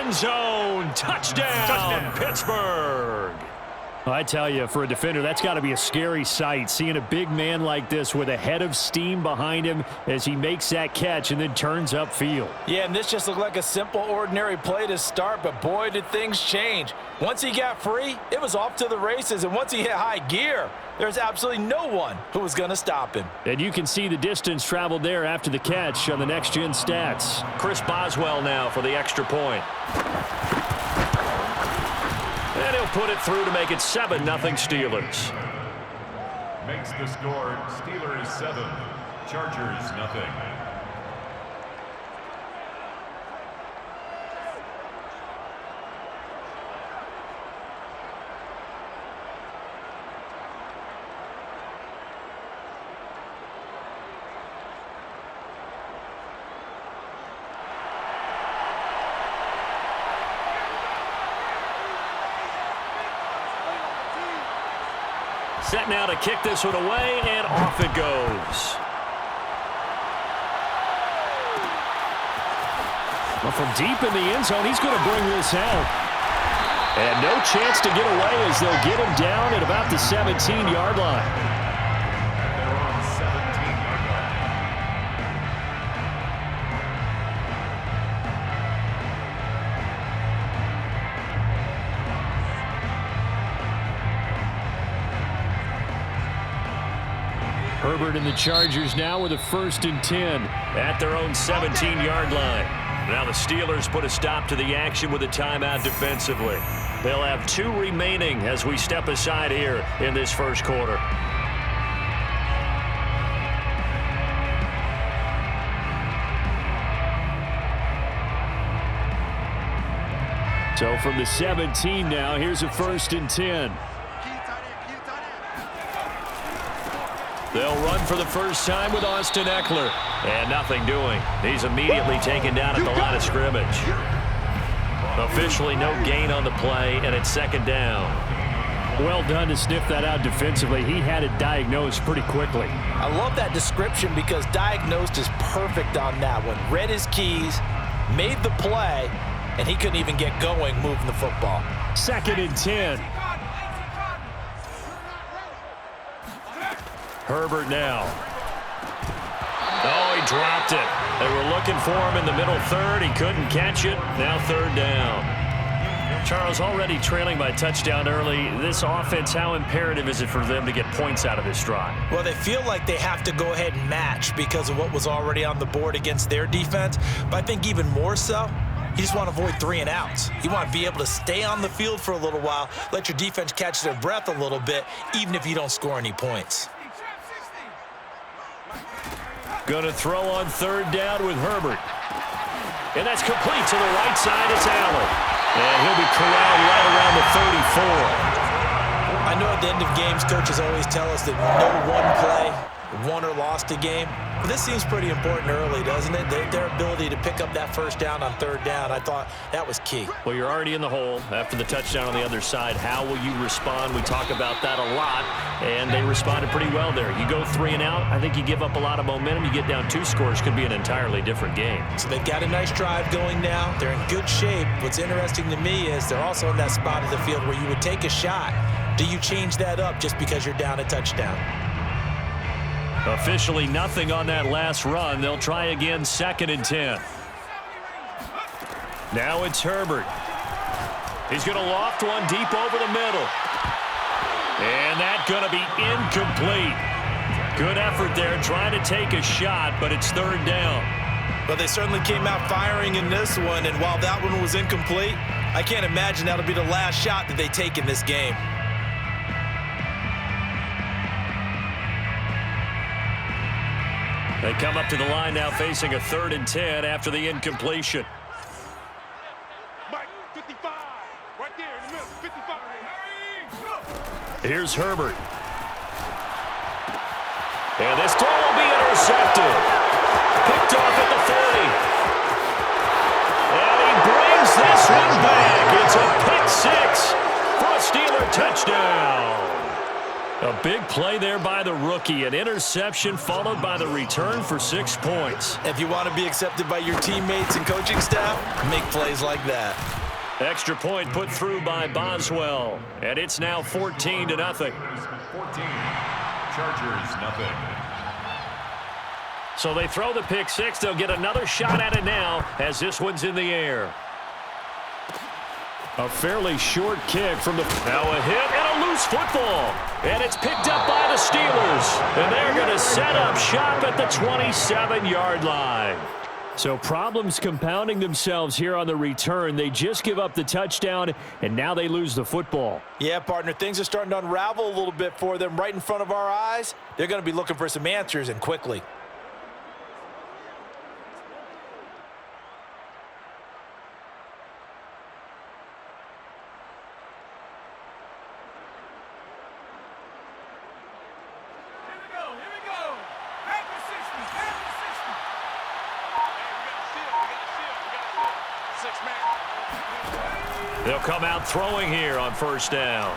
end zone. Touchdown, Pittsburgh. I tell you, for a defender, that's got to be a scary sight, seeing a big man like this with a head of steam behind him as he makes that catch and then turns upfield. Yeah, and this just looked like a simple, ordinary play to start, but boy, did things change. Once he got free, it was off to the races, and once he hit high gear, there's absolutely no one who was going to stop him. And you can see the distance traveled there after the catch on the next-gen stats. Chris Boswell now for the extra point. And he'll put it through to make it 7-0 Steelers. Makes the score Steelers 7, Chargers 0. Set now to kick this one away, and off it goes. Well, from deep in the end zone, he's going to bring this out. And no chance to get away as they'll get him down at about the 17-yard line. They're on 17-yard line. Herbert and the Chargers now with a 1st and 10 at their own 17-yard line. Now the Steelers put a stop to the action with a timeout defensively. They'll have 2 remaining as we step aside here in this first quarter. So from the 17 now, here's a 1st and 10. They'll run for the first time with Austin Eckler. And nothing doing. He's immediately taken down at the line of scrimmage. Officially no gain on the play, and it's 2nd down. Well done to sniff that out defensively. He had it diagnosed pretty quickly. I love that description because diagnosed is perfect on that one. Read his keys, made the play, and he couldn't even get going moving the football. 2nd and 10. Herbert now. Oh, he dropped it. They were looking for him in the middle third. He couldn't catch it. Now 3rd down. Charles, already trailing by touchdown early. This offense, how imperative is it for them to get points out of this drive? Well, they feel like they have to go ahead and match because of what was already on the board against their defense. But I think even more so, you just want to avoid 3 and outs. You want to be able to stay on the field for a little while, let your defense catch their breath a little bit, even if you don't score any points. Going to throw on 3rd down with Herbert. And that's complete to the right side. It's Allen. And he'll be corralled right around the 34. I know at the end of games, coaches always tell us that no one play, won or lost a game. But this seems pretty important early, doesn't it? Their ability to pick up that 1st down on 3rd down, I thought that was key. Well, you're already in the hole after the touchdown on the other side. How will you respond? We talk about that a lot, and they responded pretty well there. You go 3 and out, I think you give up a lot of momentum. You get down 2 scores, could be an entirely different game. So they've got a nice drive going now. They're in good shape. What's interesting to me is they're also in that spot of the field where you would take a shot. Do you change that up just because you're down a touchdown? Officially nothing on that last run. They'll try again, 2nd and 10. Now it's Herbert. He's going to loft one deep over the middle. And that's going to be incomplete. Good effort there trying to take a shot, but it's 3rd down. Well, they certainly came out firing in this one, and while that one was incomplete, I can't imagine that'll be the last shot that they take in this game. They come up to the line now facing a 3rd and 10 after the incompletion. Mike, 55, right there in the middle, 55. Here's Herbert. And this throw will be intercepted. Picked off at the 30. And he brings this one back. It's a pick 6 for a Steeler touchdown. A big play there by the rookie. An interception followed by the return for 6 points. If you want to be accepted by your teammates and coaching staff, make plays like that. Extra point put through by Boswell. And it's now 14-0. 14. Chargers, nothing. So they throw the pick six. They'll get another shot at it now as this one's in the air. A fairly short kick from the... Now a hit and a loose football. And it's picked up by the Steelers. And they're going to set up shop at the 27-yard line. So problems compounding themselves here on the return. They just give up the touchdown, and now they lose the football. Yeah, partner, things are starting to unravel a little bit for them right in front of our eyes. They're going to be looking for some answers, and quickly. They'll come out throwing here on first down.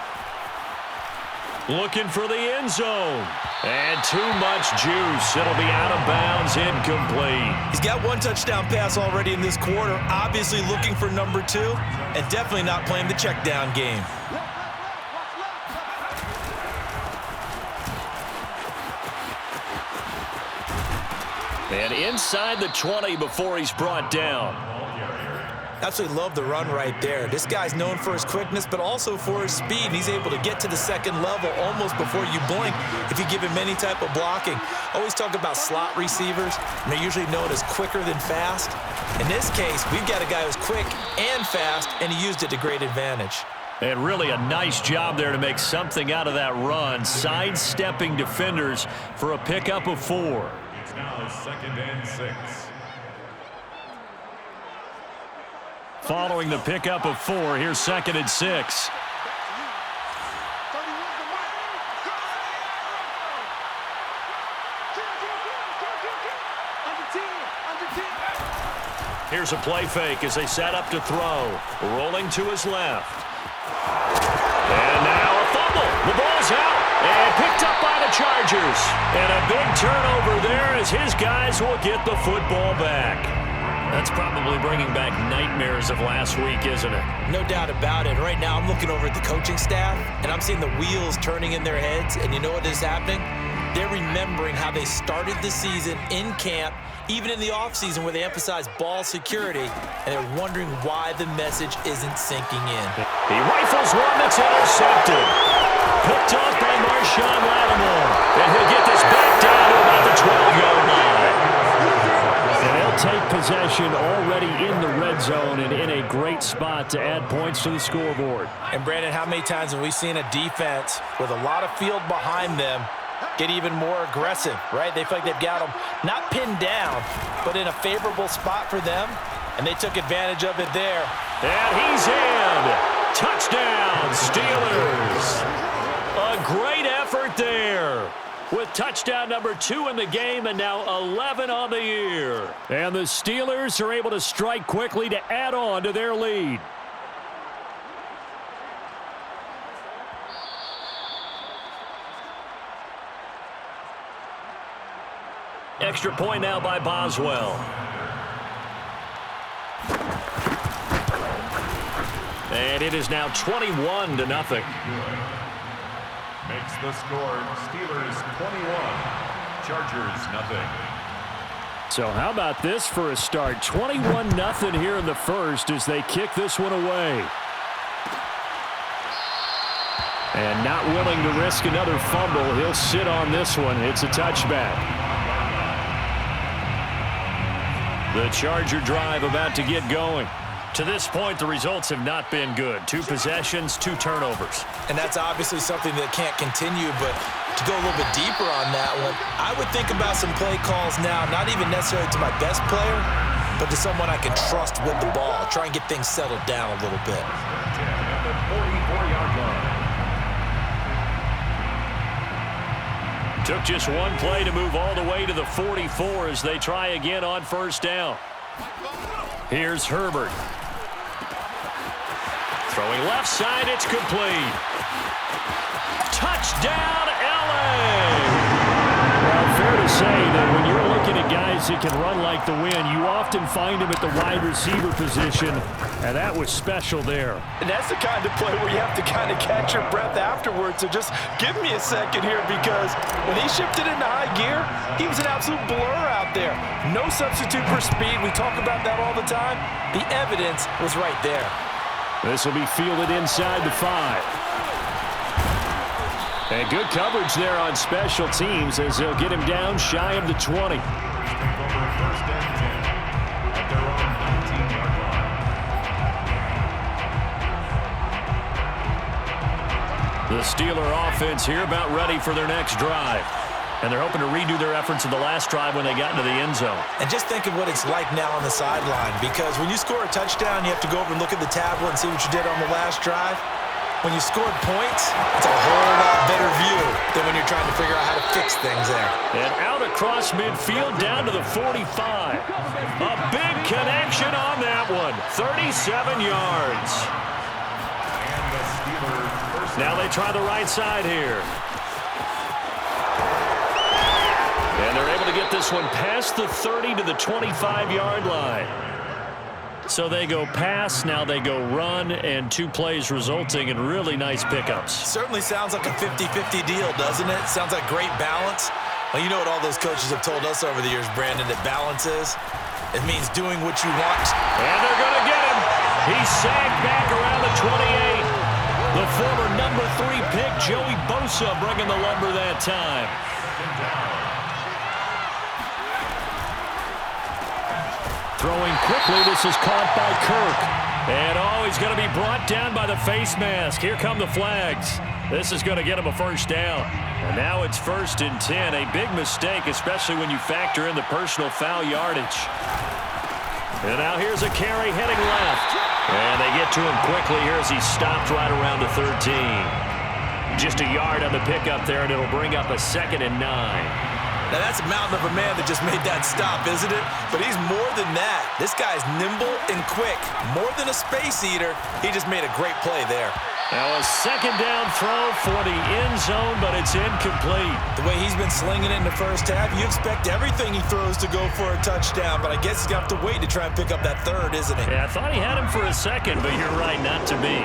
Looking for the end zone. And too much juice. It'll be out of bounds, incomplete. He's got one touchdown pass already in this quarter. Obviously looking for number 2. And definitely not playing the check down game. And inside the 20 before he's brought down. Absolutely love the run right there. This guy's known for his quickness, but also for his speed. And he's able to get to the second level almost before you blink if you give him any type of blocking. Always talk about slot receivers, and they're usually known as quicker than fast. In this case, we've got a guy who's quick and fast, and he used it to great advantage. And really a nice job there to make something out of that run, sidestepping defenders for a pickup of 4. It's now 2nd and 6. Following the pickup of 4, here's 2nd and 6. Here's a play fake as they set up to throw. Rolling to his left. And now a fumble. The ball's out and picked up by the Chargers. And a big turnover there as his guys will get the football back. That's probably bringing back nightmares of last week, isn't it? No doubt about it. Right now I'm looking over at the coaching staff, and I'm seeing the wheels turning in their heads. And you know what is happening? They're remembering how they started the season in camp, even in the offseason where they emphasized ball security, and they're wondering why the message isn't sinking in. He rifles one that's intercepted. Picked off by Marshawn Lattimore. And he'll get this back down to about the 12-yard line. And they'll take possession already in the red zone and in a great spot to add points to the scoreboard. And, Brandon, how many times have we seen a defense with a lot of field behind them get even more aggressive, right? They feel like they've got them not pinned down, but in a favorable spot for them, and they took advantage of it there. And he's in. Touchdown, Steelers. A great effort there. With touchdown number 2 in the game and now 11 on the year. And the Steelers are able to strike quickly to add on to their lead. Extra point now by Boswell. And it is now 21-0. Makes the score Steelers 21, Chargers nothing. So how about this for a start? 21-0 here in the first as they kick this one away. And not willing to risk another fumble. He'll sit on this one. It's a touchback. The Charger drive about to get going. To this point, the results have not been good. 2 possessions, 2 turnovers. And that's obviously something that can't continue, but to go a little bit deeper on that one, I would think about some play calls now, not even necessarily to my best player, but to someone I can trust with the ball. Try and get things settled down a little bit. At the 44-yard line. Took just one play to move all the way to the 44 as they try again on first down. Here's Herbert. Throwing left side, it's complete. Touchdown, LA! Well, fair to say that when you're looking at guys that can run like the wind, you often find them at the wide receiver position, and that was special there. And that's the kind of play where you have to kind of catch your breath afterwards. So just give me a second here, because when he shifted into high gear, he was an absolute blur out there. No substitute for speed. We talk about that all the time. The evidence was right there. This will be fielded inside the 5. And good coverage there on special teams as they'll get him down shy of the 20. First and 10 at their own 19-yard line. The Steeler offense here about ready for their next drive. And they're hoping to redo their efforts in the last drive when they got into the end zone. And just think of what it's like now on the sideline, because when you score a touchdown, you have to go over and look at the tablet and see what you did on the last drive. When you scored points, it's a whole lot better view than when you're trying to figure out how to fix things there. And out across midfield down to the 45. A big connection on that one. 37 yards. And the Steelers first. Now they try the right side here. And they're able to get this one past the 30 to the 25-yard line. So they go pass, now they go run, and 2 plays resulting in really nice pickups. Certainly sounds like a 50-50 deal, doesn't it? Sounds like great balance. Well, you know what all those coaches have told us over the years, Brandon, that balance is? It means doing what you want. And they're going to get him. He's sagged back around the 28. The former number 3 pick, Joey Bosa, bringing the lumber that time. Throwing quickly, this is caught by Kirk. And he's going to be brought down by the face mask. Here come the flags. This is going to get him a first down. And now it's 1st and 10. A big mistake, especially when you factor in the personal foul yardage. And now here's a carry heading left. And they get to him quickly here as he stopped right around the 13. Just a yard on the pickup there, and it'll bring up a 2nd and 9. Now, that's a mountain of a man that just made that stop, isn't it? But he's more than that. This guy's nimble and quick. More than a space eater, he just made a great play there. Now a 2nd down throw for the end zone, but it's incomplete. The way he's been slinging it in the first half, you expect everything he throws to go for a touchdown, but I guess he's going to have to wait to try and pick up that 3rd, isn't he? Yeah, I thought he had him for a second, but you're right, not to be.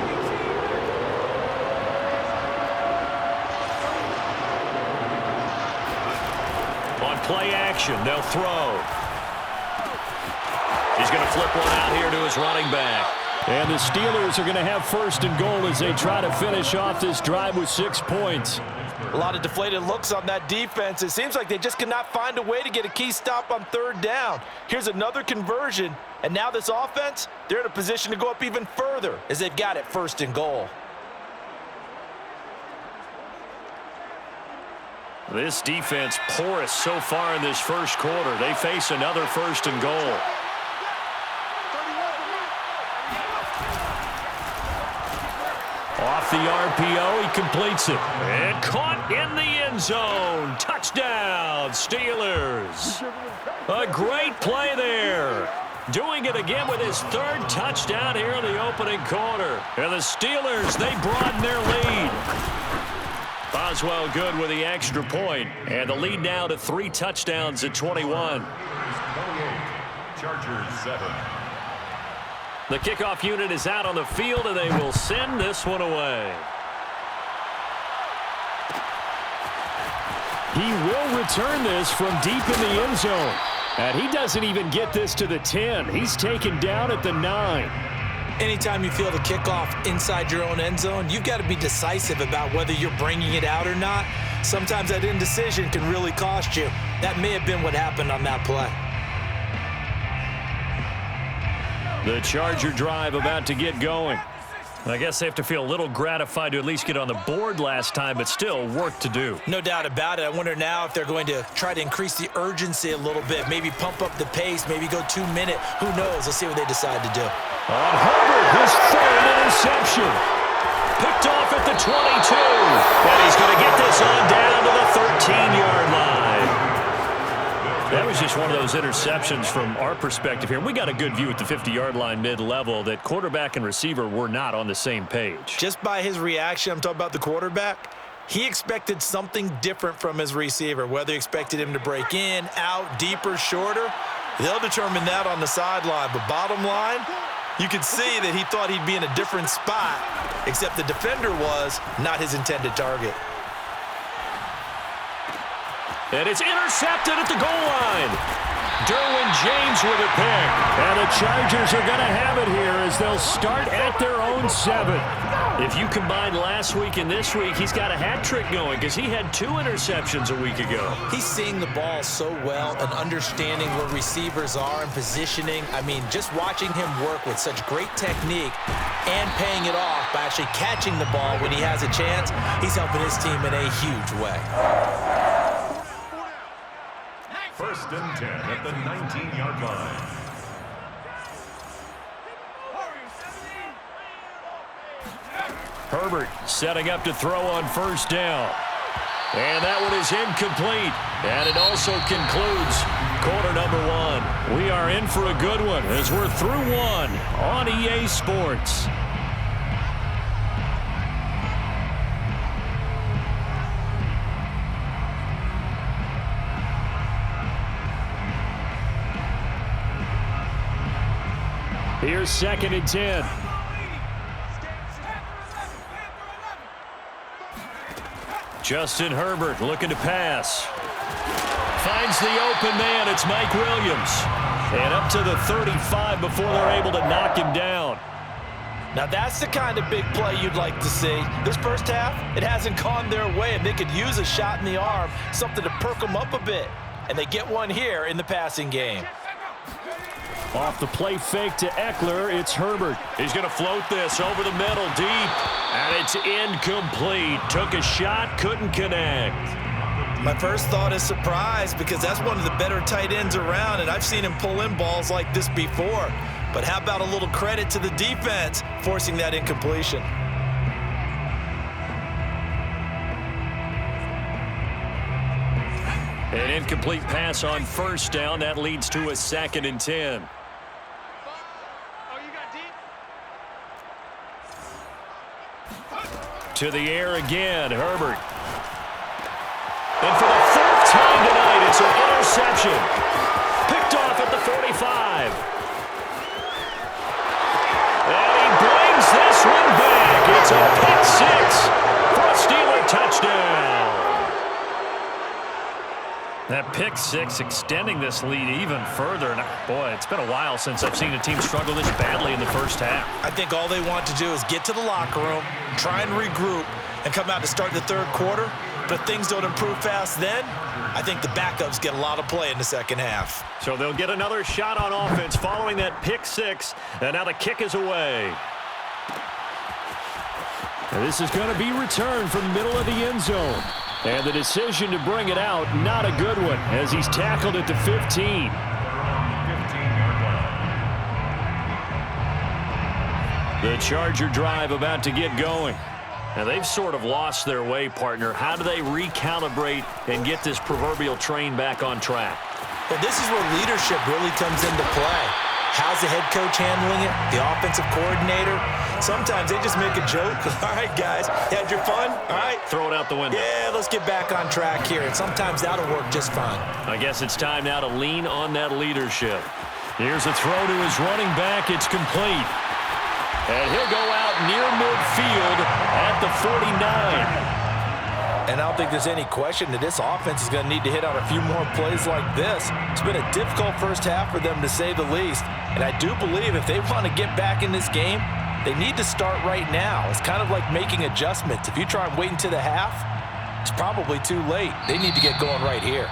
Play action, they'll throw. He's going to flip one out here to his running back. And the Steelers are going to have 1st and goal as they try to finish off this drive with 6 points. A lot of deflated looks on that defense. It seems like they just cannot find a way to get a key stop on 3rd down. Here's another conversion, and now this offense, they're in a position to go up even further as they've got it 1st and goal. This defense porous so far in this first quarter. They face another 1st and goal. Off the RPO, he completes it. And caught in the end zone. Touchdown, Steelers. A great play there. Doing it again with his 3rd touchdown here in the opening quarter. And the Steelers, they broaden their lead. Boswell good with the extra point, and the lead now to 3 touchdowns at 21. 28, Chargers 7. The kickoff unit is out on the field, and they will send this one away. He will return this from deep in the end zone. And he doesn't even get this to the 10. He's taken down at the 9. Anytime you feel the kickoff inside your own end zone, you've got to be decisive about whether you're bringing it out or not. Sometimes that indecision can really cost you. That may have been what happened on that play. The Charger drive about to get going. I guess they have to feel a little gratified to at least get on the board last time, but still work to do. No doubt about it. I wonder now if they're going to try to increase the urgency a little bit, maybe pump up the pace, maybe go 2 minute. Who knows? Let's see what they decide to do. On Herbert, his 3rd interception. Picked off at the 22. And he's going to get this on down to the 13-yard line. That was just one of those interceptions from our perspective here. We got a good view at the 50-yard line mid-level that quarterback and receiver were not on the same page. Just by his reaction, I'm talking about the quarterback, He expected something different from his receiver, whether he expected him to break in, out, deeper, shorter. They'll determine that on the sideline. But bottom line, you could see that he thought he'd be in a different spot, except the defender was not his intended target. And it's intercepted at the goal line. Derwin James with a pick. And the Chargers are going to have it here as they'll start at their own 7. If you combine last week and this week, he's got a hat trick going because he had 2 interceptions a week ago. He's seeing the ball so well and understanding where receivers are and positioning. I mean, just watching him work with such great technique and paying it off by actually catching the ball when he has a chance, he's helping his team in a huge way. 1st and 10 at the 19-yard line. Herbert setting up to throw on 1st down. And that one is incomplete. And it also concludes quarter number 1. We are in for a good one as we're through 1 on EA Sports. Here's 2nd and 10. Justin Herbert looking to pass. Finds the open man. It's Mike Williams. And up to the 35 before they're able to knock him down. Now that's the kind of big play you'd like to see. This first half, it hasn't gone their way, and they could use a shot in the arm, something to perk them up a bit. And they get one here in the passing game. Off the play fake to Eckler, it's Herbert. He's going to float this over the middle deep. And it's incomplete. Took a shot, couldn't connect. My first thought is surprise because that's one of the better tight ends around, and I've seen him pull in balls like this before. But how about a little credit to the defense forcing that incompletion? An incomplete pass on 1st down. That leads to a 2nd and 10. To the air again, Herbert. And for the 4th time tonight, it's an interception. Picked off at the 45. And he brings this one back. It's a pick 6 for a Steeler touchdown. That pick 6 extending this lead even further. And boy, it's been a while since I've seen a team struggle this badly in the first half. I think all they want to do is get to the locker room, try and regroup, and come out to start the 3rd quarter. But if things don't improve fast then, I think the backups get a lot of play in the 2nd half. So they'll get another shot on offense following that pick 6. And now the kick is away. And this is going to be returned from the middle of the end zone. And the decision to bring it out, not a good one, as he's tackled at the 15. 15-yard line. The Charger drive about to get going. Now they've sort of lost their way, partner. How do they recalibrate and get this proverbial train back on track? Well, this is where leadership really comes into play. How's the head coach handling it? The offensive coordinator? Sometimes they just make a joke. All right, guys, you had your fun? All right. Throw it out the window. Yeah, let's get back on track here. And sometimes that'll work just fine. I guess it's time now to lean on that leadership. Here's a throw to his running back. It's complete. And he'll go out near midfield at the 49. And I don't think there's any question that this offense is going to need to hit on a few more plays like this. It's been a difficult first half for them, to say the least. And I do believe if they want to get back in this game, they need to start right now. It's kind of like making adjustments. If you try and wait until the half, it's probably too late. They need to get going right here.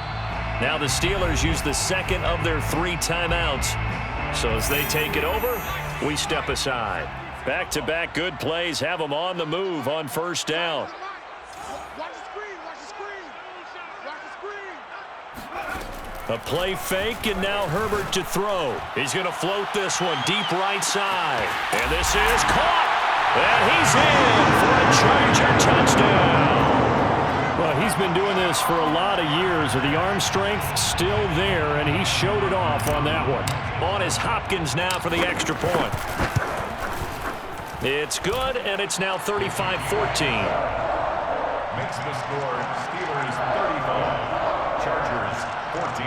Now the Steelers use the 2nd of their 3 timeouts. So as they take it over, we step aside. Back-to-back good plays have them on the move on 1st down. A play fake, and now Herbert to throw. He's going to float this one deep right side. And this is caught. And he's in for a Charger touchdown. Well, he's been doing this for a lot of years. The arm strength still there, and he showed it off on that one. On is Hopkins now for the extra point. It's good, and it's now 35-14. Makes the score Steelers 35, Chargers 14.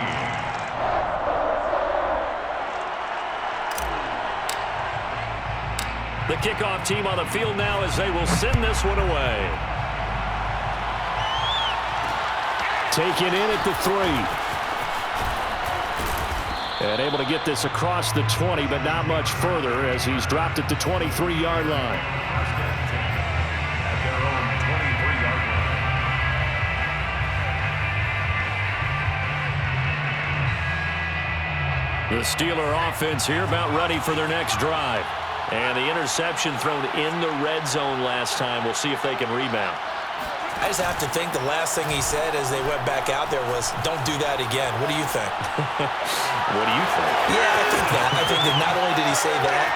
The kickoff team on the field now as they will send this one away. Taken in at the 3. And able to get this across the 20, but not much further as he's dropped at the 23-yard line. At their own 23-yard line. The Steeler offense here about ready for their next drive. And the interception thrown in the red zone last time. We'll see if they can rebound. I just have to think the last thing he said as they went back out there was, don't do that again. What do you think? What do you think? Yeah, I think that. I think that not only did he say that,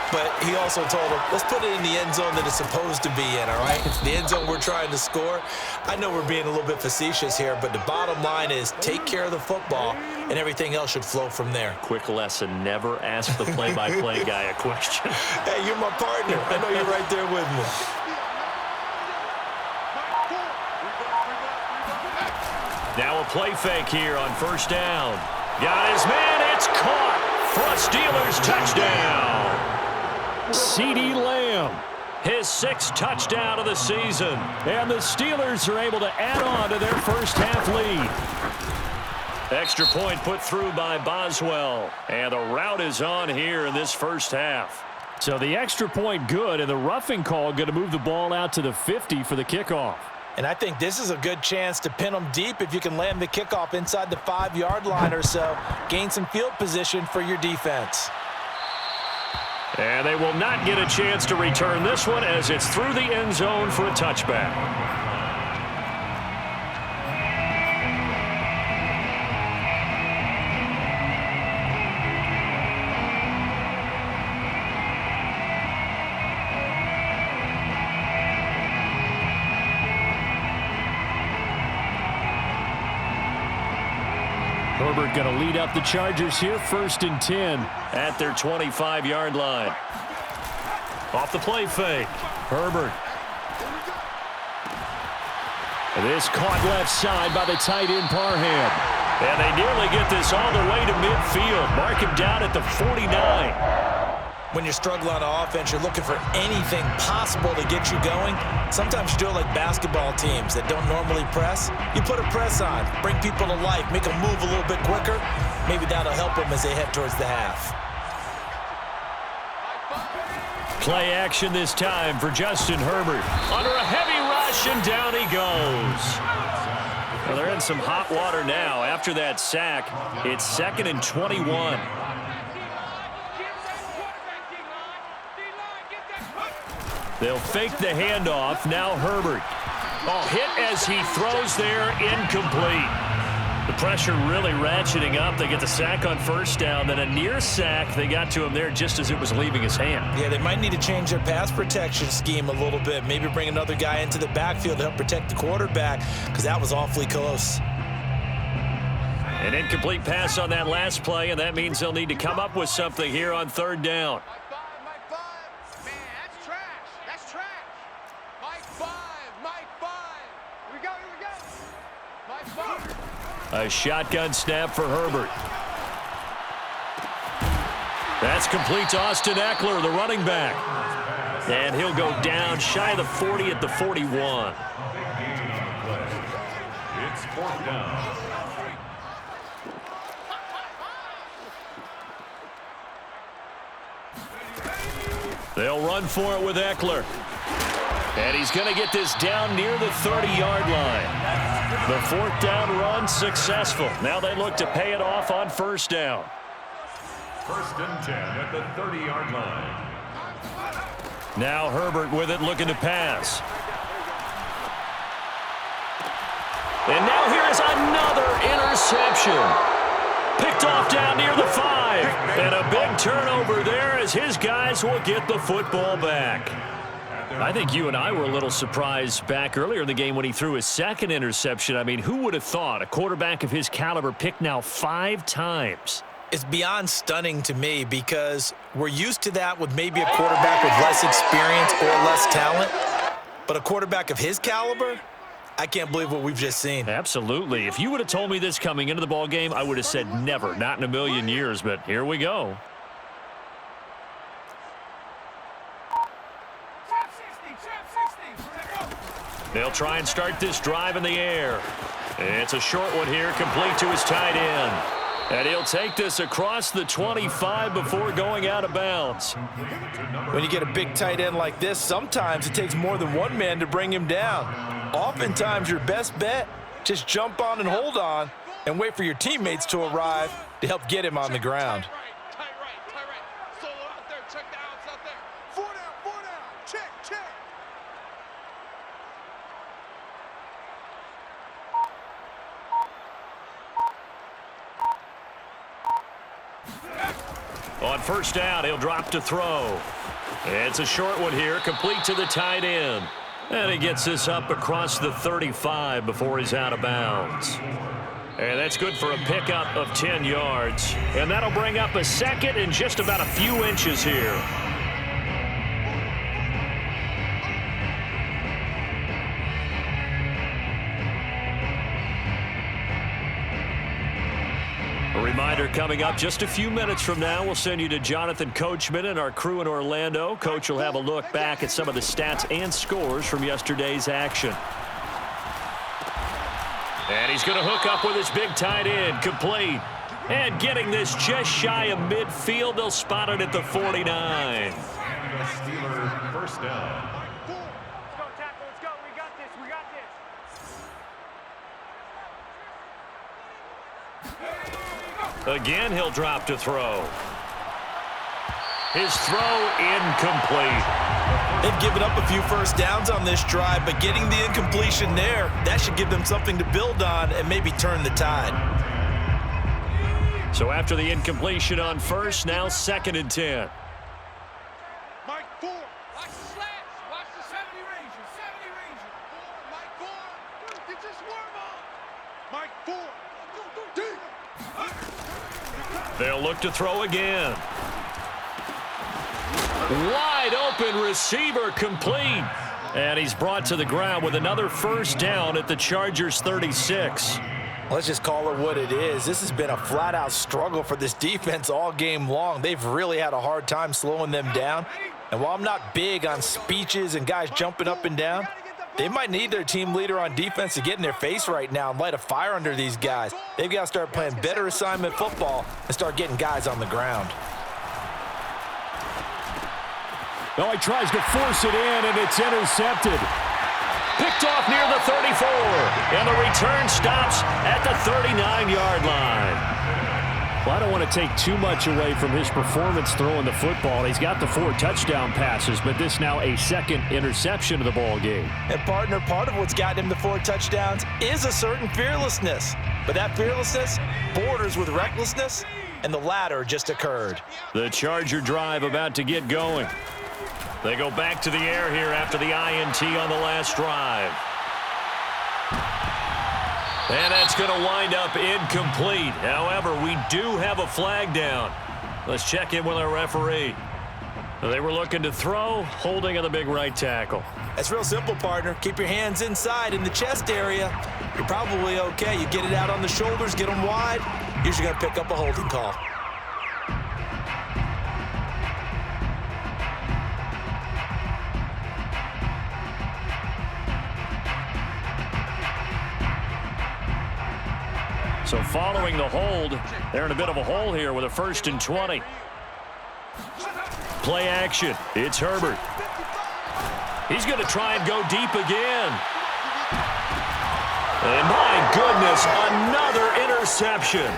but he also told him, let's put it in the end zone that it's supposed to be in, all right? The end zone we're trying to score. I know we're being a little bit facetious here, but the bottom line is take care of the football, and everything else should flow from there. Quick lesson, never ask the play-by-play guy a question. Hey, you're my partner. I know you're right there with me. Now a play fake here on first down. Got his man, it's caught for a Steelers touchdown. CeeDee Lamb, his 6th touchdown of the season. And the Steelers are able to add on to their first half lead. Extra point put through by Boswell. And the route is on here in this first half. So the extra point good, and the roughing call going to move the ball out to the 50 for the kickoff. And I think this is a good chance to pin them deep if you can land the kickoff inside the 5-yard line or so. Gain some field position for your defense. And they will not get a chance to return this one as it's through the end zone for a touchback. Herbert going to lead up the Chargers here, 1st and 10 at their 25-yard line. Off the play fake, Herbert. This caught left side by the tight end Parham. And they nearly get this all the way to midfield. Mark him down at the 49. When you're struggling on offense, you're looking for anything possible to get you going. Sometimes you do it like basketball teams that don't normally press. You put a press on, bring people to life, make them move a little bit quicker. Maybe that'll help them as they head towards the half. Play action this time for Justin Herbert. Under a heavy rush, and down he goes. Well, they're in some hot water now. After that sack, it's 2nd and 21. They'll fake the handoff. Now Herbert. Oh, hit as he throws there, incomplete. The pressure really ratcheting up. They get the sack on first down. Then a near sack. They got to him there just as it was leaving his hand. Yeah, they might need to change their pass protection scheme a little bit. Maybe bring another guy into the backfield to help protect the quarterback, because that was awfully close. An incomplete pass on that last play, and that means they'll need to come up with something here on 3rd down. A shotgun snap for Herbert. That's complete to Austin Eckler, the running back. And he'll go down shy of the 40 at the 41. It's 4th down. They'll run for it with Eckler. And he's going to get this down near the 30-yard line. The 4th down run successful. Now they look to pay it off on first down. 1st and 10 at the 30-yard line. Now Herbert with it, looking to pass. And now here is another interception. Picked off down near the 5. And a big turnover there as his guys will get the football back. I think you and I were a little surprised back earlier in the game when he threw his 2nd interception. I mean, who would have thought a quarterback of his caliber picked now 5 times? It's beyond stunning to me because we're used to that with maybe a quarterback with less experience or less talent. But a quarterback of his caliber, I can't believe what we've just seen. Absolutely. If you would have told me this coming into the ball game, I would have said never, not in a million years, but here we go. They'll try and start this drive in the air. It's a short one here, complete to his tight end. And he'll take this across the 25 before going out of bounds. When you get a big tight end like this, sometimes it takes more than one man to bring him down. Oftentimes, your best bet, just jump on and hold on and wait for your teammates to arrive to help get him on the ground. Tight right. Solo out there. Check the outs out there. Four down. Check. On first down, he'll drop to throw. It's a short one here, complete to the tight end. And he gets this up across the 35 before he's out of bounds. And that's good for a pickup of 10 yards. And that'll bring up a second and just about a few inches here. A reminder coming up just a few minutes from now, we'll send you to Jonathan Coachman and our crew in Orlando. Coach will have a look back at some of the stats and scores from yesterday's action. And he's going to hook up with his big tight end, complete. And getting this just shy of midfield, they'll spot it at the 49. Steeler first down. Let's go, tackle. Let's go. We got this. Again, he'll drop to throw. His throw incomplete. They've given up a few first downs on this drive, but getting the incompletion there, that should give them something to build on and maybe turn the tide. So after the incompletion on first, now 2nd and 10. Mike 4. Watch the slats. Watch the 70 Ranger. 70 Ranger. 4. Mike 4. Get your swarm on. Mike 4. Deep. They'll look to throw again. Wide open receiver, complete. And he's brought to the ground with another first down at the Chargers 36. Let's just call it what it is. This has been a flat-out struggle for this defense all game long. They've really had a hard time slowing them down. And while I'm not big on speeches and guys jumping up and down, they might need their team leader on defense to get in their face right now and light a fire under these guys. They've got to start playing better assignment football and start getting guys on the ground. Oh, he tries to force it in, and it's intercepted. Picked off near the 34, and the return stops at the 39-yard line. Well, I don't want to take too much away from his performance throwing the football. He's got the 4 touchdown passes, but this now a second interception of the ball game. And, partner, part of what's gotten him the 4 touchdowns is a certain fearlessness. But that fearlessness borders with recklessness, and the latter just occurred. The Charger drive about to get going. They go back to the air here after the INT on the last drive. And that's going to wind up incomplete. However, we do have a flag down. Let's check in with our referee. They were looking to throw, holding on the big right tackle. That's real simple, partner. Keep your hands inside in the chest area. You're probably okay. You get it out on the shoulders, get them wide. Usually going to pick up a holding call. So following the hold, they're in a bit of a hole here with a 1st and 20. Play action. It's Herbert. He's going to try and go deep again. And my goodness, another interception.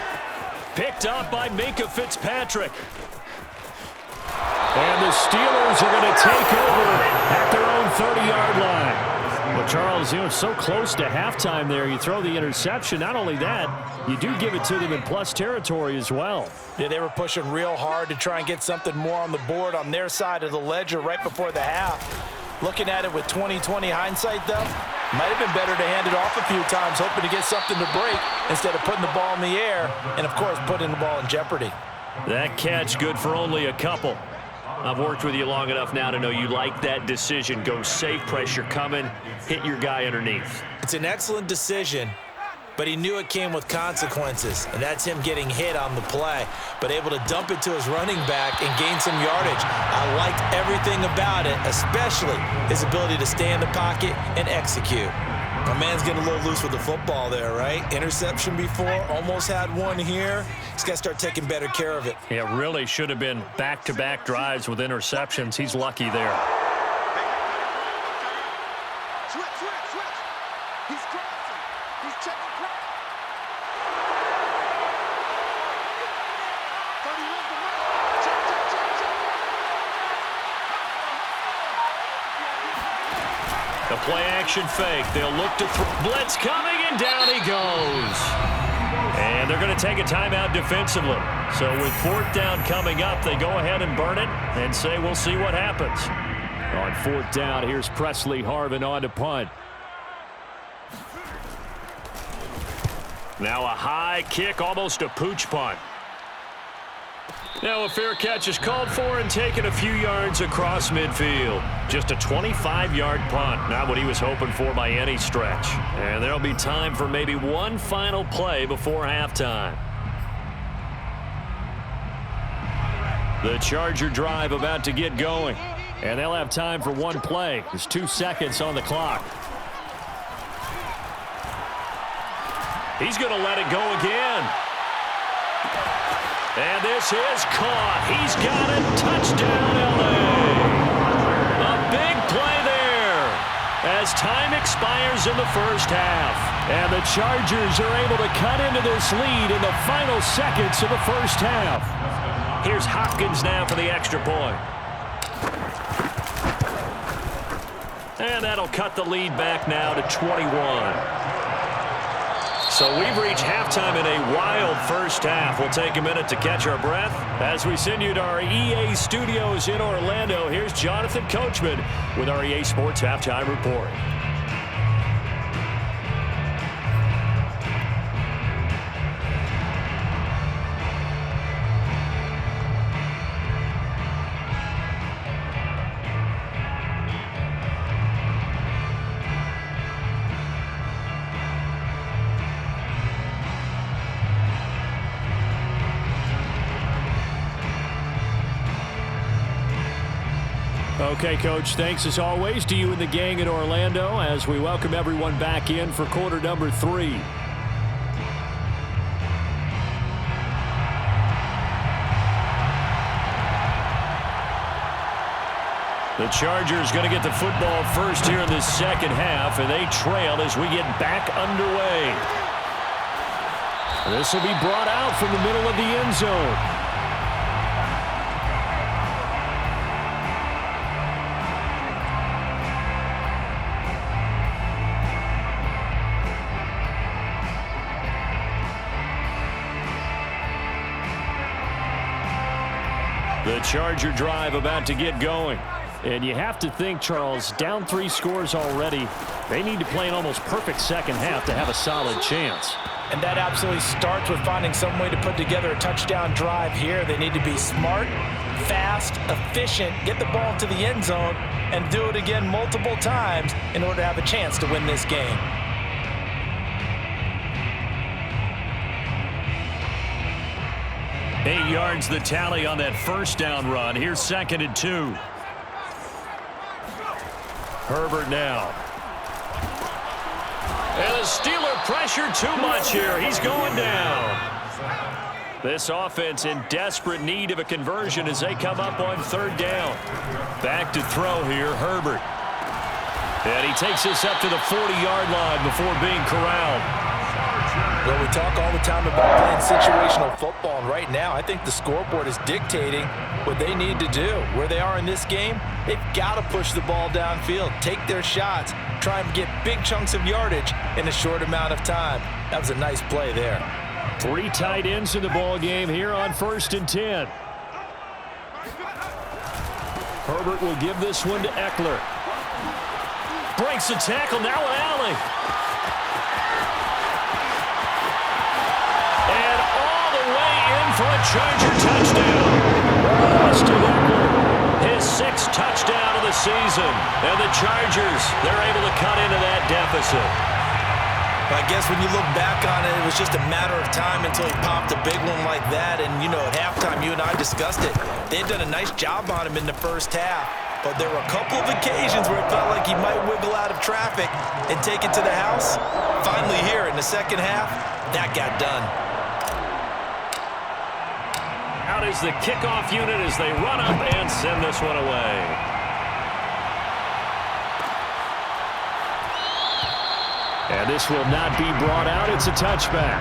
Picked up by Minkah Fitzpatrick. And the Steelers are going to take over at their own 30-yard line. Well, Charles, you know, it's so close to halftime there. You throw the interception. Not only that, you do give it to them in plus territory as well. Yeah, they were pushing real hard to try and get something more on the board on their side of the ledger right before the half. Looking at it with 20/20 hindsight, though, might have been better to hand it off a few times, hoping to get something to break instead of putting the ball in the air and, of course, putting the ball in jeopardy. That catch good for only a couple. I've worked with you long enough now to know you like that decision. Go safe, pressure coming, hit your guy underneath. It's an excellent decision, but he knew it came with consequences, and that's him getting hit on the play, but able to dump it to his running back and gain some yardage. I liked everything about it, especially his ability to stay in the pocket and execute. My man's getting a little loose with the football there, right? Interception before, almost had one here. He's got to start taking better care of it. Yeah, really should have been back-to-back drives with interceptions. He's lucky there. Switch. He's crossing. He's checking cross. 30 runs the middle. Check. The play-action fake. They'll look to throw. Blitz coming, and down he goes. And they're going to take a timeout defensively. So with fourth down coming up, they go ahead and burn it and say we'll see what happens. On fourth down, here's Presley Harvin on to punt. Now a high kick, almost a pooch punt. Now a fair catch is called for and taken a few yards across midfield. Just a 25-yard punt, not what he was hoping for by any stretch. And there'll be time for maybe one final play before halftime. The Charger drive about to get going. And they'll have time for one play. There's 2 seconds on the clock. He's going to let it go again. And this is caught. He's got it. Touchdown, L.A. A big play there as time expires in the first half. And the Chargers are able to cut into this lead in the final seconds of the first half. Here's Hopkins now for the extra point. And that'll cut the lead back now to 21. So we've reached halftime in a wild first half. We'll take a minute to catch our breath. As we send you to our EA studios in Orlando, here's Jonathan Coachman with our EA Sports Halftime Report. Okay, Coach, thanks as always to you and the gang in Orlando as we welcome everyone back in for quarter number 3. The Chargers going to get the football first here in the second half, and they trail as we get back underway. This will be brought out from the middle of the end zone. The Charger drive about to get going. And you have to think, Charles, down 3 scores already. They need to play an almost perfect second half to have a solid chance. And that absolutely starts with finding some way to put together a touchdown drive here. They need to be smart, fast, efficient, get the ball to the end zone, and do it again multiple times in order to have a chance to win this game. Eight yards the tally on that first down run. Here's 2nd and 2. Herbert now. And the Steeler pressure too much here. He's going down. This offense in desperate need of a conversion as they come up on 3rd down. Back to throw here, Herbert. And he takes this up to the 40-yard line before being corralled. Well, we talk all the time about playing situational football, and right now I think the scoreboard is dictating what they need to do. Where they are in this game, they've got to push the ball downfield, take their shots, try and get big chunks of yardage in a short amount of time. That was a nice play there. 3 tight ends in the ball game here on 1st and 10. Herbert will give this one to Eckler. Breaks the tackle, now an alley. And all the way in for a Charger touchdown. Austin Eckler 6th touchdown of the season. And the Chargers, they're able to cut into that deficit. I guess when you look back on it, it was just a matter of time until he popped a big one like that. And, you know, at halftime, you and I discussed it. They had done a nice job on him in the first half. But there were a couple of occasions where it felt like he might wiggle out of traffic and take it to the house. Finally here in the second half, that got done. Out is the kickoff unit as they run up and send this one away. And this will not be brought out. It's a touchback.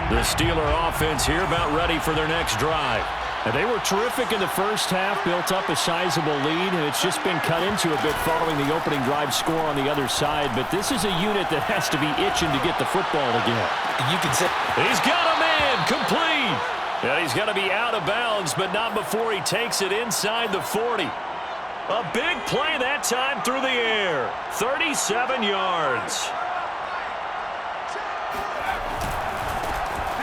The Steeler offense here about ready for their next drive. And they were terrific in the first half, built up a sizable lead, and it's just been cut into a bit following the opening drive score on the other side. But this is a unit that has to be itching to get the football again. You can say he's got a man complete. And he's got to be out of bounds, but not before he takes it inside the 40. A big play that time through the air. 37 yards.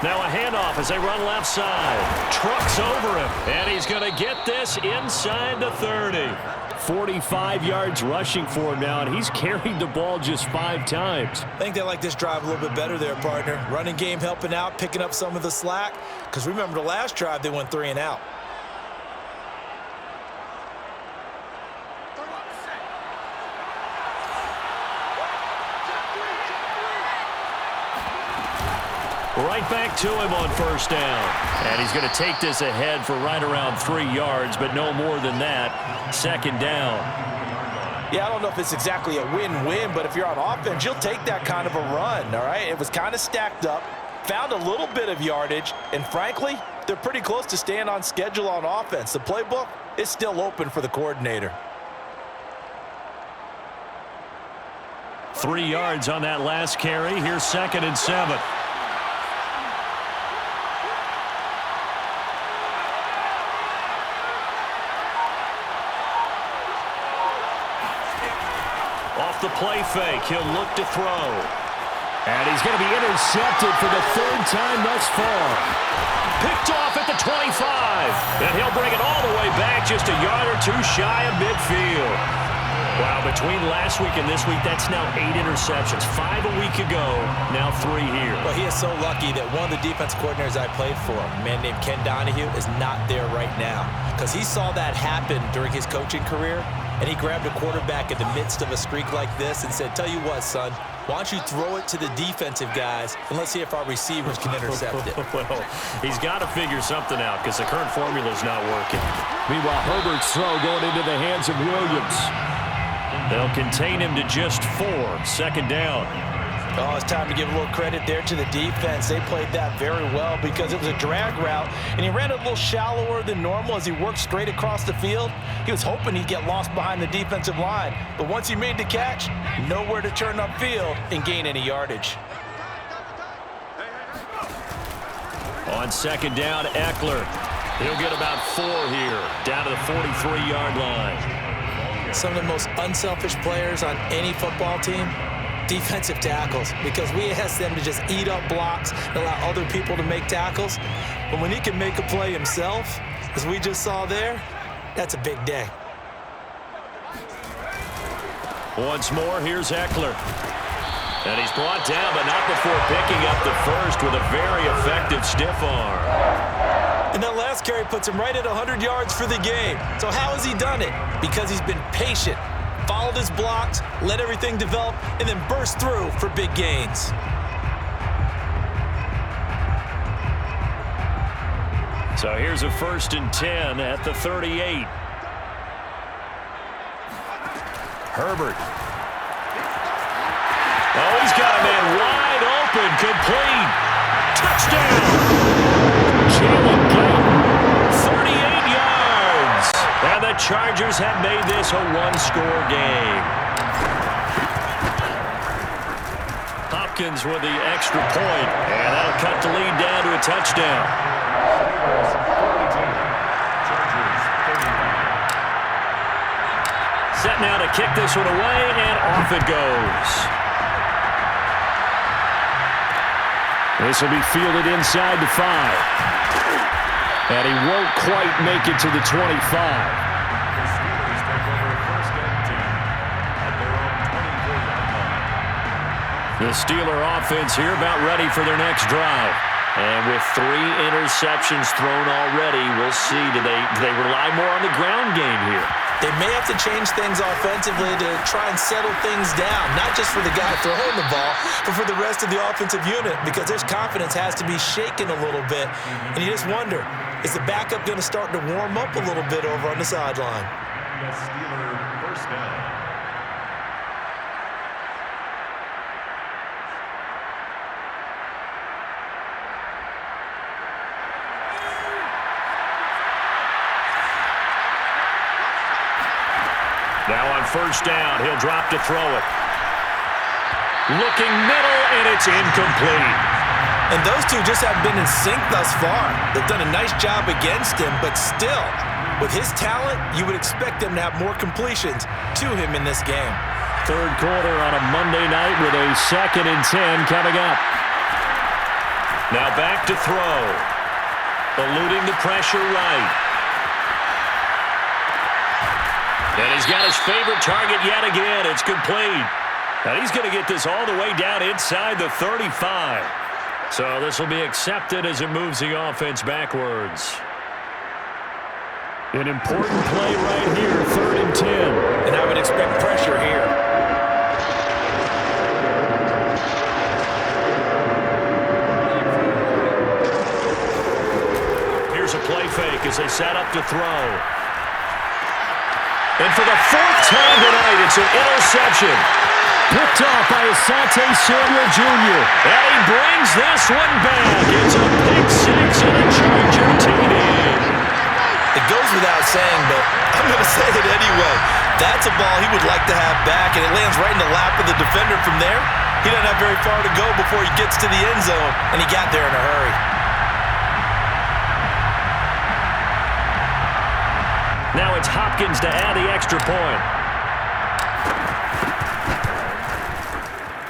Now a handoff as they run left side. Trucks over him, and he's going to get this inside the 30. 45 yards rushing for him now, and he's carried the ball just 5 times. I think they like this drive a little bit better there, partner. Running game helping out, picking up some of the slack. Because remember the last drive, they went 3 and out. Right back to him on first down. And he's going to take this ahead for right around 3 yards, but no more than that. Second down. Yeah, I don't know if it's exactly a win-win, but if you're on offense, you'll take that kind of a run, all right? It was kind of stacked up, found a little bit of yardage, and frankly, they're pretty close to staying on schedule on offense. The playbook is still open for the coordinator. 3 yards on that last carry. Here's 2nd and 7. The play fake. He'll look to throw. And he's going to be intercepted for the 3rd time thus far. Picked off at the 25. And he'll bring it all the way back just a yard or 2 shy of midfield. Wow, between last week and this week, that's now 8 interceptions. 5 a week ago, now 3 here. Well, he is so lucky that one of the defense coordinators I played for, a man named Ken Donahue, is not there right now. Because he saw that happen during his coaching career. And he grabbed a quarterback in the midst of a streak like this and said, tell you what, son, why don't you throw it to the defensive guys, and let's see if our receivers can intercept it. Well, he's got to figure something out because the current formula is not working. Meanwhile, Herbert's throw going into the hands of Williams. They'll contain him to just 4. 2nd down. Oh, it's time to give a little credit there to the defense. They played that very well because it was a drag route, and he ran a little shallower than normal as he worked straight across the field. He was hoping he'd get lost behind the defensive line, but once he made the catch, nowhere to turn upfield and gain any yardage. On 2nd down, Eckler. He'll get about 4 here, down to the 43-yard line. Some of the most unselfish players on any football team, defensive tackles, because we ask them to just eat up blocks and allow other people to make tackles. But when he can make a play himself, as we just saw there, that's a big day. Once more, here's Eckler. And he's brought down, but not before picking up the first with a very effective stiff arm. And that last carry puts him right at 100 yards for the game. So how has he done it? Because he's been patient, followed his blocks, let everything develop, and then burst through for big gains. So here's a 1st and 10 at the 38. Herbert. Oh, he's got a man wide open, complete. Touchdown! Jalen Guyton, 38 yards. And the Chargers have made this a 1-score game. Hopkins with the extra point, and that'll cut the lead down to a touchdown. Set now to kick this one away, and off it goes. This will be fielded inside the 5. And he won't quite make it to the 25. The Steelers take over first and 10 at their own 24-yard line. The Steeler offense here about ready for their next drive. And with 3 interceptions thrown already, we'll see. Do they rely more on the ground game here? They may have to change things offensively to try and settle things down, not just for the guy throwing the ball, but for the rest of the offensive unit, because their confidence has to be shaken a little bit. And you just wonder, is the backup going to start to warm up a little bit over on the sideline? The Steeler first down. Now on first down, he'll drop to throw it. Looking middle, and it's incomplete. And those two just haven't been in sync thus far. They've done a nice job against him, but still, with his talent, you would expect them to have more completions to him in this game. Third quarter on a Monday night with a 2nd and 10 coming up. Now back to throw. Eluding the pressure right. And he's got his favorite target yet again. It's complete. And he's going to get this all the way down inside the 35. So this will be accepted as it moves the offense backwards. An important play right here, 3rd and 10. And I would expect pressure here. Here's a play fake as they set up to throw. And for the 4th time tonight, it's an interception. Picked off by Asante Samuel Jr. And he brings this one back. It's a pick 6 and a Charger TD. It goes without saying, but I'm going to say it anyway. That's a ball he would like to have back, and it lands right in the lap of the defender from there. He doesn't have very far to go before he gets to the end zone, and he got there in a hurry. Now it's Hopkins to add the extra point.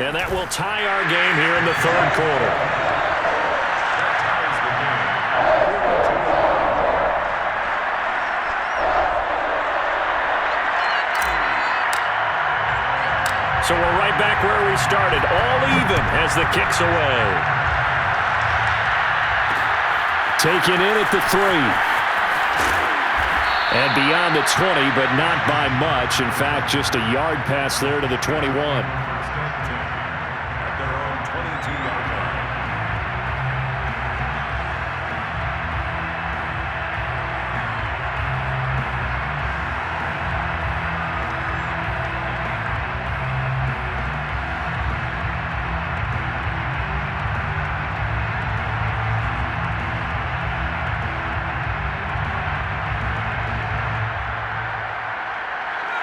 And that will tie our game here in the 3rd quarter. So we're right back where we started, all even as the kick's away. Taken in at the 3. And beyond the 20, but not by much. In fact, just a yard pass there to the 21. At their own 22-yard line.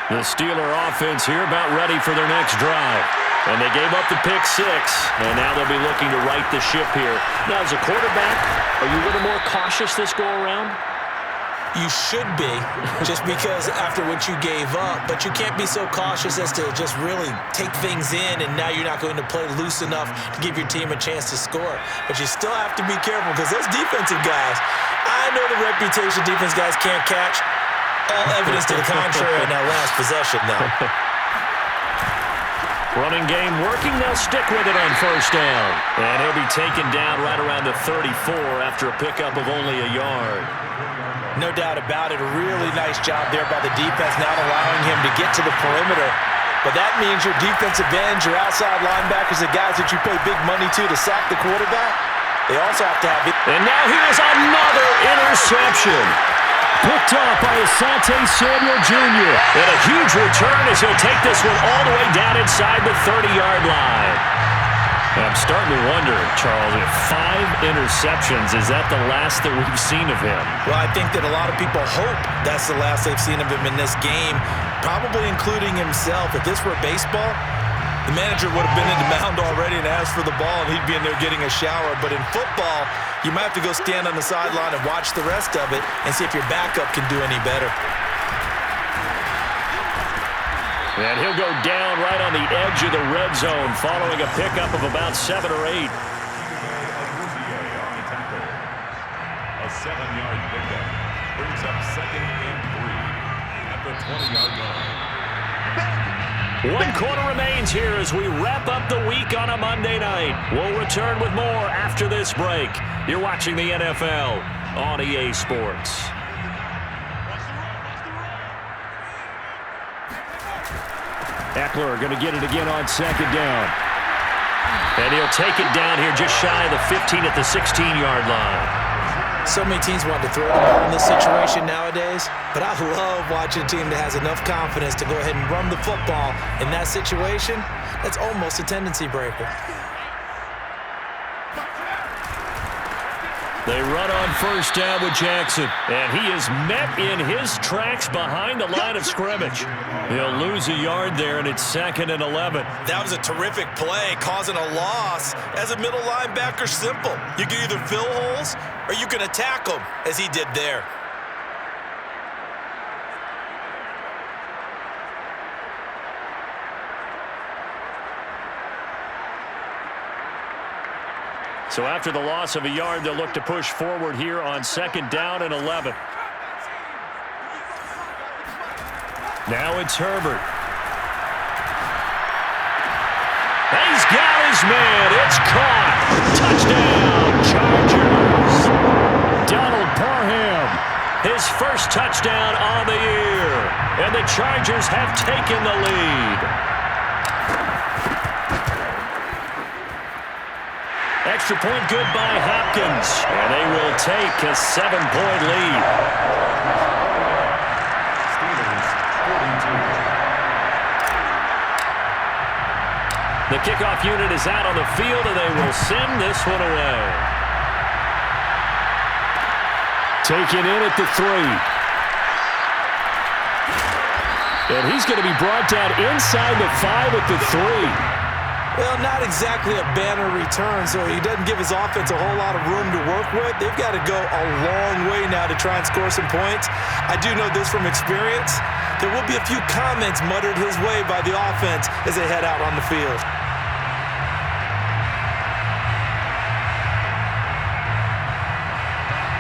The Steeler offense here about ready for their next drive. And they gave up the pick 6, and now they'll be looking to right the ship here. Now, as a quarterback, are you a little more cautious this go-around? You should be, just because after what you gave up, but you can't be so cautious as to just really take things in, and now you're not going to play loose enough to give your team a chance to score. But you still have to be careful, because those defensive guys, I know the reputation defense guys can't catch. All evidence to the contrary in that last possession, though. Running game working. They'll stick with it on first down. And he'll be taken down right around the 34 after a pickup of only a yard. No doubt about it. A really nice job there by the defense, not allowing him to get to the perimeter. But that means your defensive ends, your outside linebackers, the guys that you pay big money to sack the quarterback, they also have to have it. And now here's another interception. Picked off by Asante Samuel Jr. And a huge return as he'll take this one all the way down inside the 30-yard line. And I'm starting to wonder, Charles, if 5 interceptions, is that the last that we've seen of him? Well, I think that a lot of people hope that's the last they've seen of him in this game, probably including himself. If this were baseball, the manager would have been in the mound already and asked for the ball, and he'd be in there getting a shower. But in football, you might have to go stand on the sideline and watch the rest of it and see if your backup can do any better. And he'll go down right on the edge of the red zone following a pickup of about 7 or 8. A 7-yard pickup brings up 2nd and 3 at the 20-yard line. 1 quarter remains here as we wrap up the week on a Monday night. We'll return with more after this break. You're watching the NFL on EA Sports. Eckler going to get it again on 2nd down. And he'll take it down here just shy of the 15 at the 16-yard line. So many teams want to throw the ball in this situation nowadays, but I love watching a team that has enough confidence to go ahead and run the football in that situation. That's almost a tendency breaker. They run on 1st down with Jackson, and he is met in his tracks behind the line of scrimmage. He'll lose a yard there, and it's 2nd and 11. That was a terrific play, causing a loss. As a middle linebacker, simple. You can either fill holes or you can attack them, as he did there. So after the loss of a yard, they'll look to push forward here on 2nd down and 11. Now it's Herbert. He's got his man. It's caught. Touchdown, Chargers. Donald Parham, his first touchdown on the year. And the Chargers have taken the lead. Extra point good by Hopkins. And they will take a 7-point lead. The kickoff unit is out on the field, and they will send this one away. Taken in at the 3. And he's going to be brought down inside the 5 at the 3. Well, not exactly a banner return, so he doesn't give his offense a whole lot of room to work with. They've got to go a long way now to try and score some points. I do know this from experience. There will be a few comments muttered his way by the offense as they head out on the field.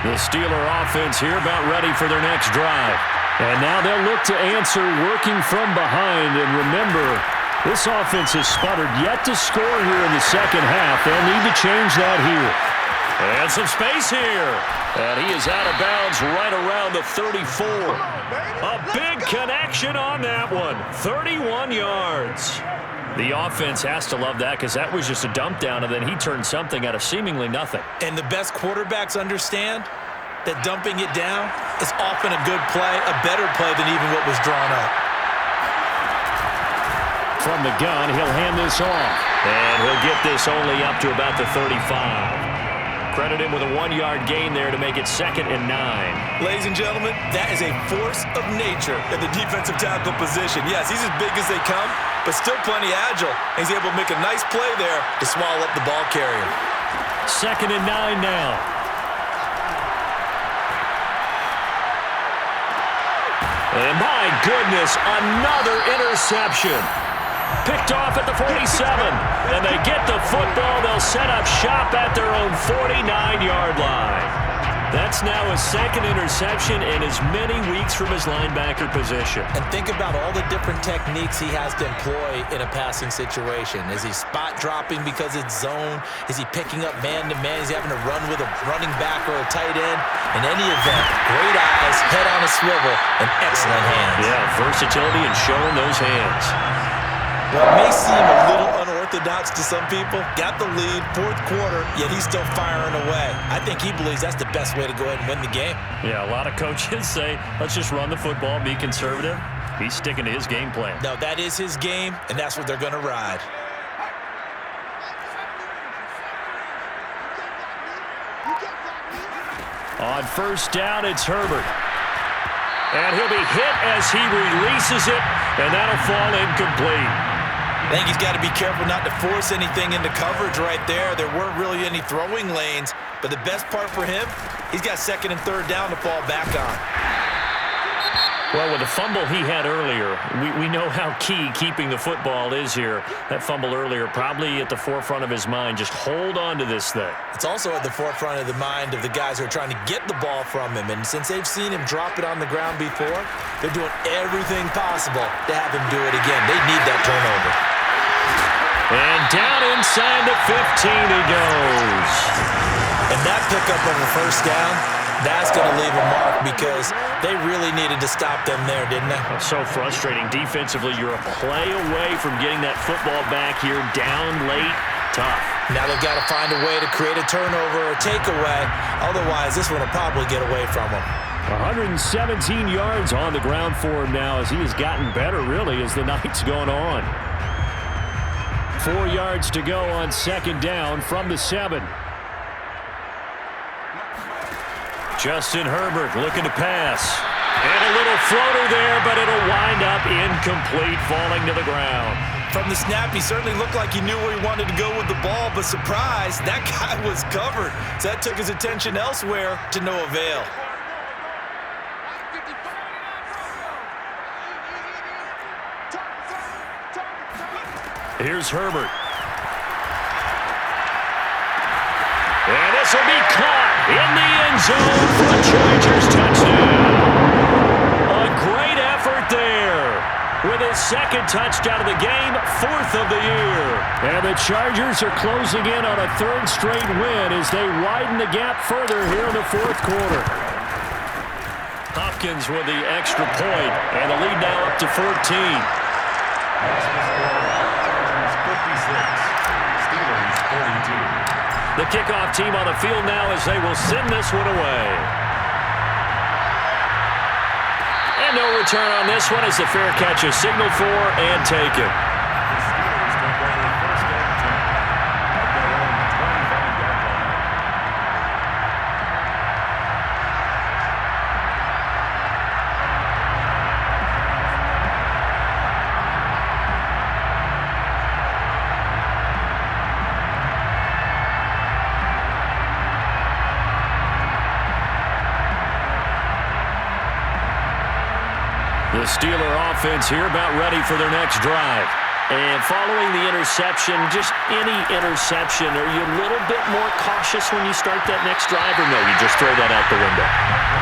The Steeler offense here about ready for their next drive. And now they'll look to answer working from behind. And remember, this offense has sputtered yet to score here in the second half. They'll need to change that here. And some space here. And he is out of bounds right around the 34. A big connection on that one. 31 yards. The offense has to love that because that was just a dump down, and then he turned something out of seemingly nothing. And the best quarterbacks understand that dumping it down is often a good play, a better play than even what was drawn up. From the gun, he'll hand this off. And he'll get this only up to about the 35. Credit him with a 1-yard gain there to make it 2nd and 9. Ladies and gentlemen, that is a force of nature in the defensive tackle position. Yes, he's as big as they come, but still plenty agile. He's able to make a nice play there to swallow up the ball carrier. 2nd and 9 now. And my goodness, another interception. Picked off at the 47. And they get the football. They'll set up shop at their own 49-yard line. That's now his 2nd interception in as many weeks from his linebacker position. And think about all the different techniques he has to employ in a passing situation. Is he spot dropping because it's zone? Is he picking up man-to-man? Is he having to run with a running back or a tight end? In any event, great eyes, head on a swivel, and excellent hands. Yeah, versatility and showing those hands. Well, it may seem a little unorthodox to some people. Got the lead, 4th quarter, yet he's still firing away. I think he believes that's the best way to go ahead and win the game. Yeah, a lot of coaches say, let's just run the football, be conservative. He's sticking to his game plan. No, that is his game, and that's what they're going to ride. On 1st down, it's Herbert. And he'll be hit as he releases it, and that'll fall incomplete. I think he's got to be careful not to force anything into coverage right there. There weren't really any throwing lanes, but the best part for him, he's got 2nd and 3rd down to fall back on. Well, with the fumble he had earlier, we know how key keeping the football is here. That fumble earlier probably at the forefront of his mind. Just hold on to this thing. It's also at the forefront of the mind of the guys who are trying to get the ball from him. And since they've seen him drop it on the ground before, they're doing everything possible to have him do it again. They need that turnover. And down inside the 15 he goes. And that pickup of a first down, that's going to leave a mark because they really needed to stop them there, didn't they? So frustrating. Defensively, you're a play away from getting that football back here down late. Tough. Now they've got to find a way to create a turnover or takeaway. Otherwise, this one will probably get away from them. 117 yards on the ground for him now as he has gotten better, really, as the night's going on. 4 yards to go on second down from the 7. Justin Herbert looking to pass. And a little floater there, but it'll wind up incomplete, falling to the ground. From the snap, he certainly looked like he knew where he wanted to go with the ball, but surprise, that guy was covered. So that took his attention elsewhere to no avail. Here's Herbert. And this will be caught in the end zone for a Chargers touchdown. A great effort there with his second touchdown of the game, 4th of the year. And the Chargers are closing in on a 3rd straight win as they widen the gap further here in the 4th quarter. Hopkins with the extra point, and the lead now up to 14. Steelers 42. The kickoff team on the field now as they will send this one away. And no return on this one as the fair catch is signaled for and taken. The Steelers take over first and 10 at their own 25-yard line. The Steeler offense here about ready for their next drive. And following the interception, just any interception, are you a little bit more cautious when you start that next drive, or no, you just throw that out the window?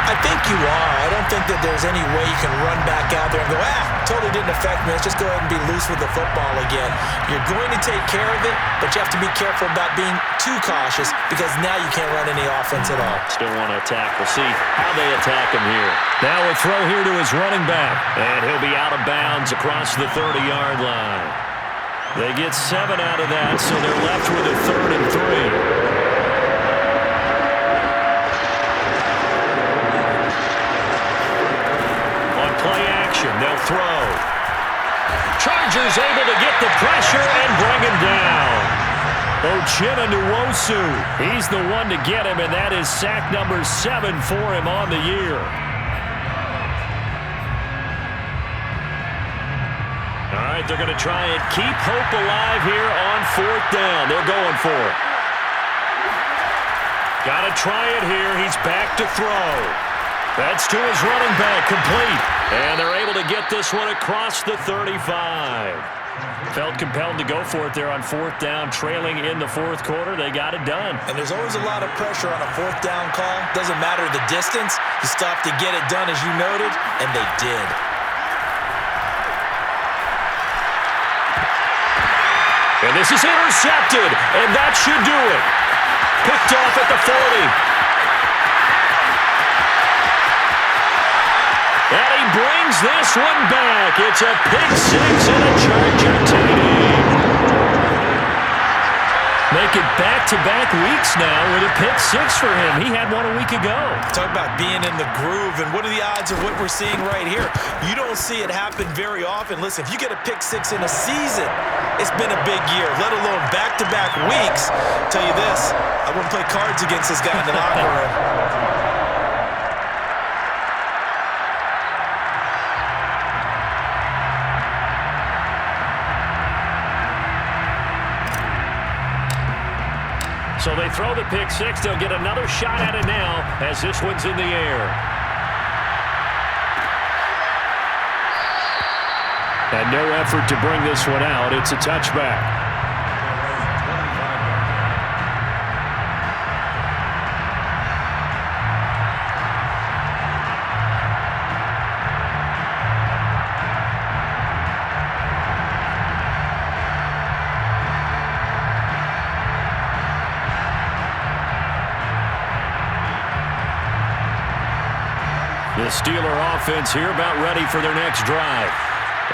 I think you are. I don't think that there's any way you can run back out there and go, totally didn't affect me. Let's just go ahead and be loose with the football again. You're going to take care of it, but you have to be careful about being too cautious because now you can't run any offense at all. Still want to attack. We'll see how they attack him here. Now a throw here to his running back, and he'll be out of bounds across the 30-yard line. They get 7 out of that, so they're left with a 3rd and 3. On play action, they'll throw. Chargers able to get the pressure and bring him down. Uchenna Nwosu, he's the one to get him, and that is sack number 7 for him on the year. All right, they're going to try and keep hope alive here on 4th down. They're going for it. Got to try it here. He's back to throw. That's to his running back, complete. And they're able to get this one across the 35. Felt compelled to go for it there on 4th down, trailing in the 4th quarter. They got it done. And there's always a lot of pressure on a 4th down call. Doesn't matter the distance. You stop to get it done, as you noted, and they did. And this is intercepted, and that should do it. Picked off at the 40. And he brings this one back. It's a pick 6 and a Charger TD. Make it back-to-back weeks now with a pick 6 for him. He had one a week ago. Talk about being in the groove, and what are the odds of what we're seeing right here? You don't see it happen very often. Listen, if you get a pick 6 in a season, it's been a big year, let alone back-to-back weeks. I'll tell you this, I wouldn't play cards against this guy in the locker room. So they throw the pick 6. They'll get another shot at it now as this one's in the air. And no effort to bring this one out. It's a touchback. The Steeler offense here about ready for their next drive.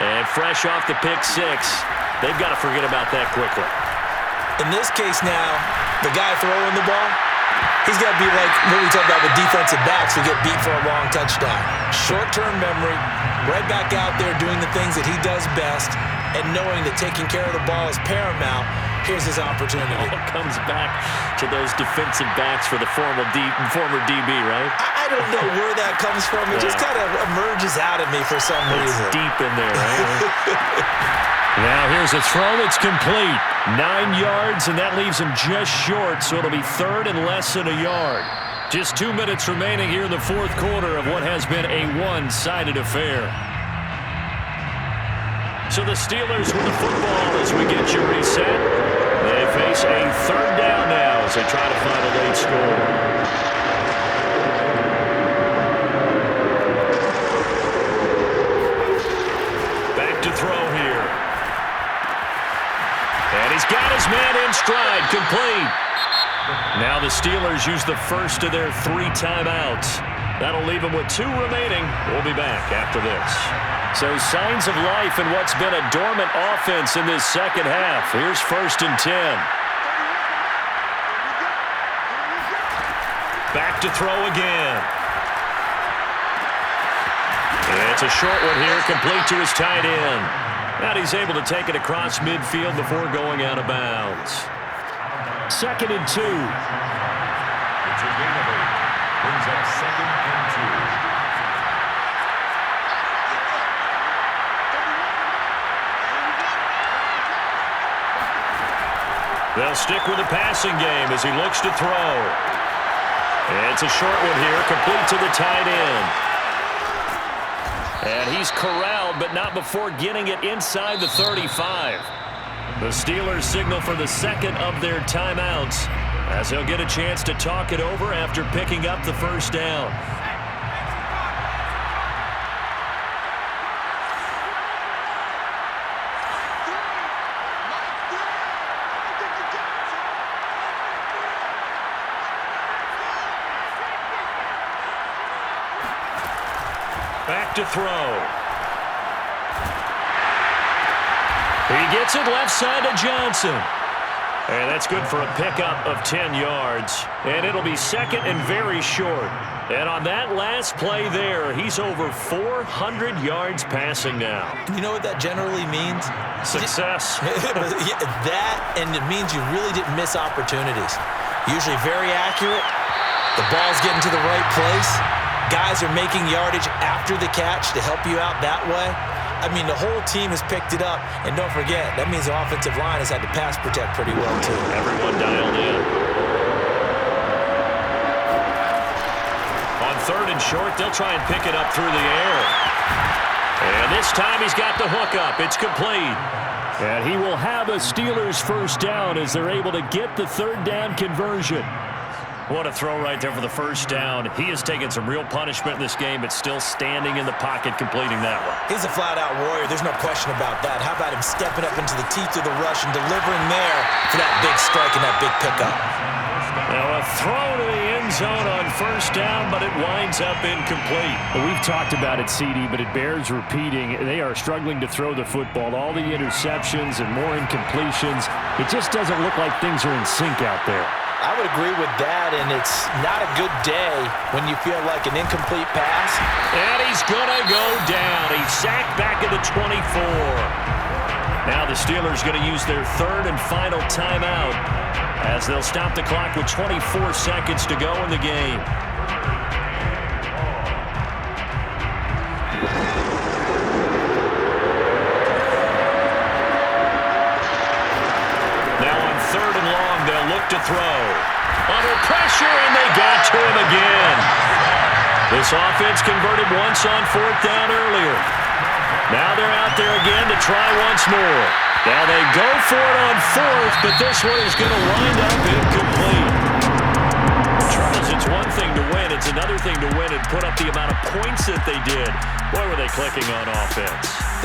And fresh off the pick six, they've got to forget about that quickly. In this case now, the guy throwing the ball, he's got to be like what we talked about with defensive backs who get beat for a long touchdown. Short-term memory, right back out there doing the things that he does best, and knowing that taking care of the ball is paramount. Here's his opportunity. It all comes back to those defensive backs for the former DB, right? I don't know where that comes from. It just kind of emerges out of me for some reason. It's deep in there, right? Now here's a throw that's complete. 9 yards, and that leaves him just short, so it'll be third and less than a yard. Just 2 minutes remaining here in the fourth quarter of what has been a one-sided affair. So the Steelers with the football as we get you reset. They face a third down now as they try to find a late score. Back to throw here. And he's got his man in stride, complete. Now the Steelers use the first of their 3 timeouts. That'll leave them with 2 remaining. We'll be back after this. So signs of life in what's been a dormant offense in this second half. Here's 1st and 10. Back to throw again. And it's a short one here, complete to his tight end. And he's able to take it across midfield before going out of bounds. 2nd and 2. It's a gain of 8. Brings up 2nd and 2. They'll stick with the passing game as he looks to throw. And it's a short one here, complete to the tight end. And he's corralled, but not before getting it inside the 35. The Steelers signal for the second of their timeouts as they'll get a chance to talk it over after picking up the first down. Back to throw. He gets it left side to Johnson. And that's good for a pickup of 10 yards. And it'll be second and very short. And on that last play there, he's over 400 yards passing now. You know what that generally means? Success. That, and it means you really didn't miss opportunities. Usually very accurate. The ball's getting to the right place. Guys are making yardage after the catch to help you out that way. I mean, the whole team has picked it up. And don't forget, that means the offensive line has had to pass protect pretty well, too. Everyone dialed in. On 3rd and short, they'll try and pick it up through the air. And this time he's got the hook up. It's complete. And he will have a Steelers first down as they're able to get the 3rd down conversion. What a throw right there for the first down. He has taken some real punishment in this game, but still standing in the pocket, completing that one. He's a flat-out warrior. There's no question about that. How about him stepping up into the teeth of the rush and delivering there for that big strike and that big pickup? Now a throw to the end zone on first down, but it winds up incomplete. Well, we've talked about it, CD, but it bears repeating. They are struggling to throw the football. All the interceptions and more incompletions. It just doesn't look like things are in sync out there. I would agree with that, and it's not a good day when you feel like an incomplete pass. And he's going to go down. He's sacked back at the 24. Now the Steelers going to use their 3rd and final timeout as they'll stop the clock with 24 seconds to go in the game. Now on 3rd and long, they'll look to throw. Under pressure, and they got to him again. This offense converted once on 4th down earlier. Now they're out there again to try once more. Now they go for it on fourth, but this one is going to wind up incomplete. Charles, it's one thing to win. It's another thing to win and put up the amount of points that they did. Boy, were they clicking on offense.